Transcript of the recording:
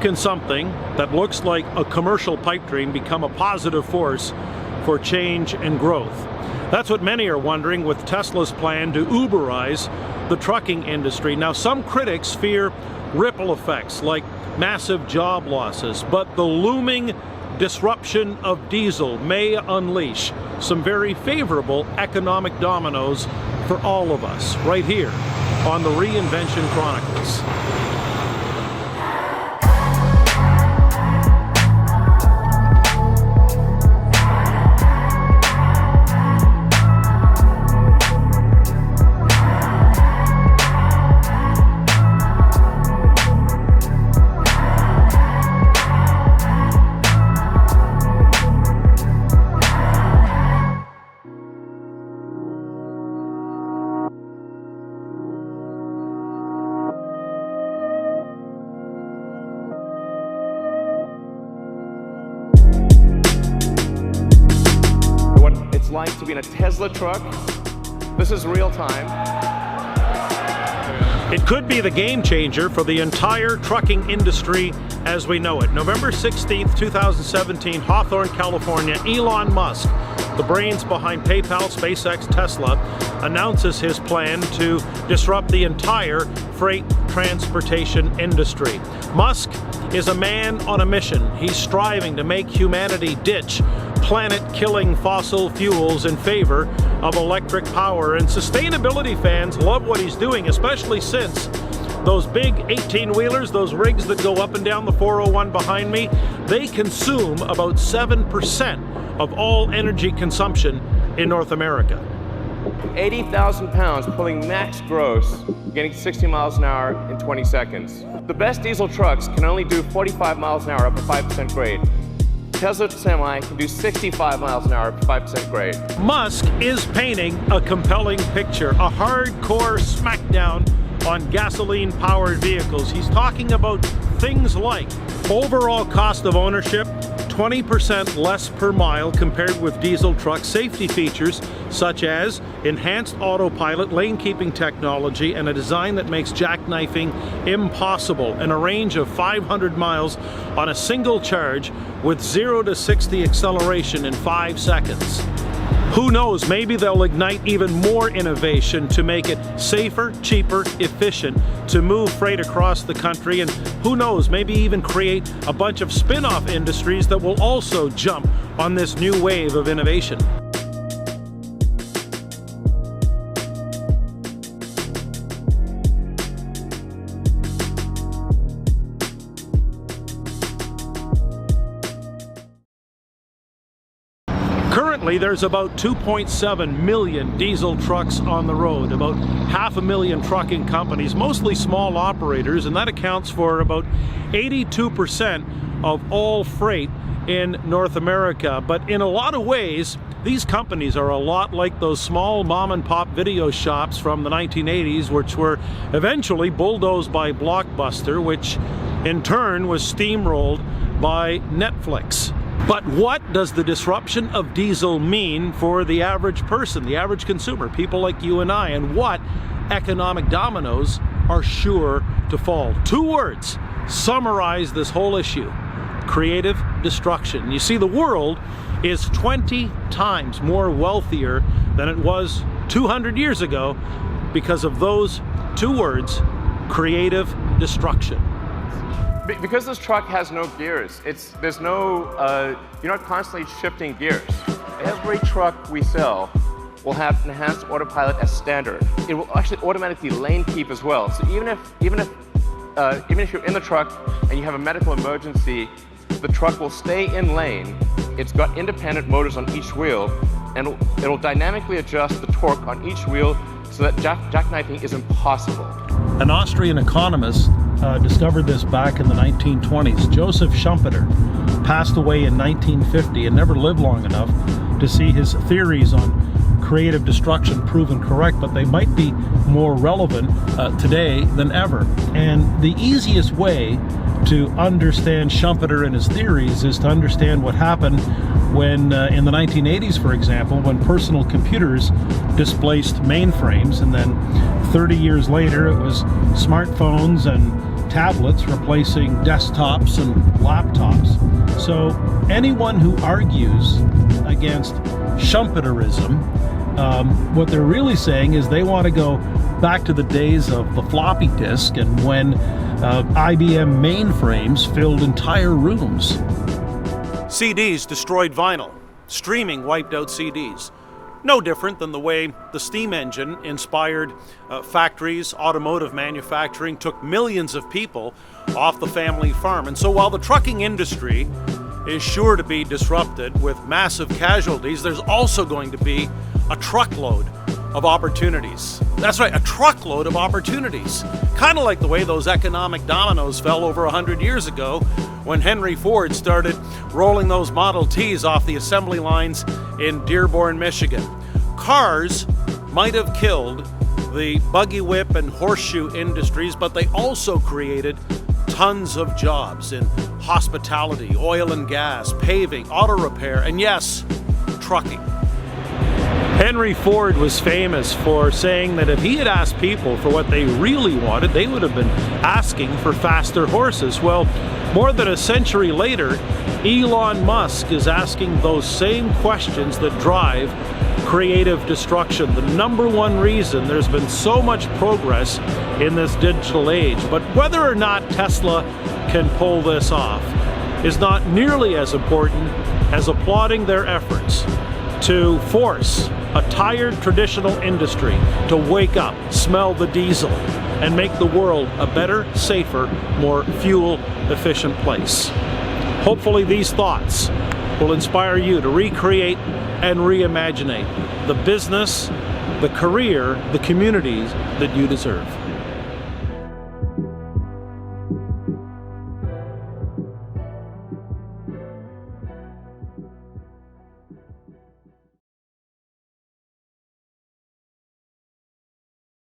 can something that looks like a commercial pipe dream become a positive force for change and growth? That's what many are wondering with Tesla's plan to Uberize the trucking industry. Now, some critics fear ripple effects like massive job losses, but the looming disruption of diesel may unleash some very favorable economic dominoes for all of us, right here on the Reinvention Chronicles. Like to be in a Tesla truck. This is real time. It could be the game changer for the entire trucking industry as we know it. November 16th, 2017, Hawthorne, California, Elon Musk, the brains behind PayPal, SpaceX, Tesla, announces his plan to disrupt the entire freight transportation industry. Musk is a man on a mission. He's striving to make humanity ditch planet-killing fossil fuels in favor of electric power. And sustainability fans love what he's doing, especially since those big 18-wheelers, those rigs that go up and down the 401 behind me, they consume about 7% of all energy consumption in North America. 80,000 pounds pulling max gross, getting 60 miles an hour in 20 seconds. The best diesel trucks can only do 45 miles an hour up a 5% grade. Tesla Semi can do 65 miles an hour up to 5% grade. Musk is painting a compelling picture, a hardcore smackdown on gasoline-powered vehicles. He's talking about things like overall cost of ownership, 20% less per mile compared with diesel trucks, safety features such as enhanced autopilot, lane-keeping technology, and a design that makes jackknifing impossible, and a range of 500 miles on a single charge with 0 to 60 acceleration in 5 seconds. Who knows, maybe they'll ignite even more innovation to make it safer, cheaper, efficient to move freight across the country, and who knows, maybe even create a bunch of spin-off industries that will also jump on this new wave of innovation. Currently, there's about 2.7 million diesel trucks on the road, about 500,000 trucking companies, mostly small operators, and that accounts for about 82% of all freight in North America. But in a lot of ways, these companies are a lot like those small mom-and-pop video shops from the 1980s, which were eventually bulldozed by Blockbuster, which in turn was steamrolled by Netflix. But what does the disruption of diesel mean for the average person, the average consumer, people like you and I, and what economic dominoes are sure to fall? 2 words summarize this whole issue: creative destruction. You see, the world is 20 times more wealthier than it was 200 years ago because of those 2 words, creative destruction. Because this truck has no gears, you're not constantly shifting gears. Every truck we sell will have enhanced autopilot as standard. It will actually automatically lane keep as well. So even if you're in the truck and you have a medical emergency, the truck will stay in lane. It's got independent motors on each wheel, and it'll dynamically adjust the torque on each wheel so that jackknifing is impossible. An Austrian economist discovered this back in the 1920s. Joseph Schumpeter passed away in 1950 and never lived long enough to see his theories on creative destruction proven correct, but they might be more relevant today than ever. And the easiest way to understand Schumpeter and his theories is to understand what happened when in the 1980s, for example, when personal computers displaced mainframes, and then 30 years later it was smartphones and tablets replacing desktops and laptops. So anyone who argues against Schumpeterism, what they're really saying is they want to go back to the days of the floppy disk and when IBM mainframes filled entire rooms. CDs destroyed vinyl. Streaming wiped out CDs. No different than the way the steam engine inspired factories, automotive manufacturing, took millions of people off the family farm. And so while the trucking industry is sure to be disrupted with massive casualties, there's also going to be a truckload of opportunities. That's right, a truckload of opportunities. Kind of like the way those economic dominoes fell over 100 years ago when Henry Ford started rolling those Model Ts off the assembly lines in Dearborn, Michigan. Cars might have killed the buggy whip and horseshoe industries, but they also created tons of jobs in hospitality, oil and gas, paving, auto repair, and yes, trucking. Henry Ford was famous for saying that if he had asked people for what they really wanted, they would have been asking for faster horses. Well, more than a century later, Elon Musk is asking those same questions that drive creative destruction. The number one reason there's been so much progress in this digital age. But whether or not Tesla can pull this off is not nearly as important as applauding their efforts to force a tired traditional industry to wake up, smell the diesel, and make the world a better, safer, more fuel-efficient place. Hopefully these thoughts will inspire you to recreate and reimagine the business, the career, the communities that you deserve.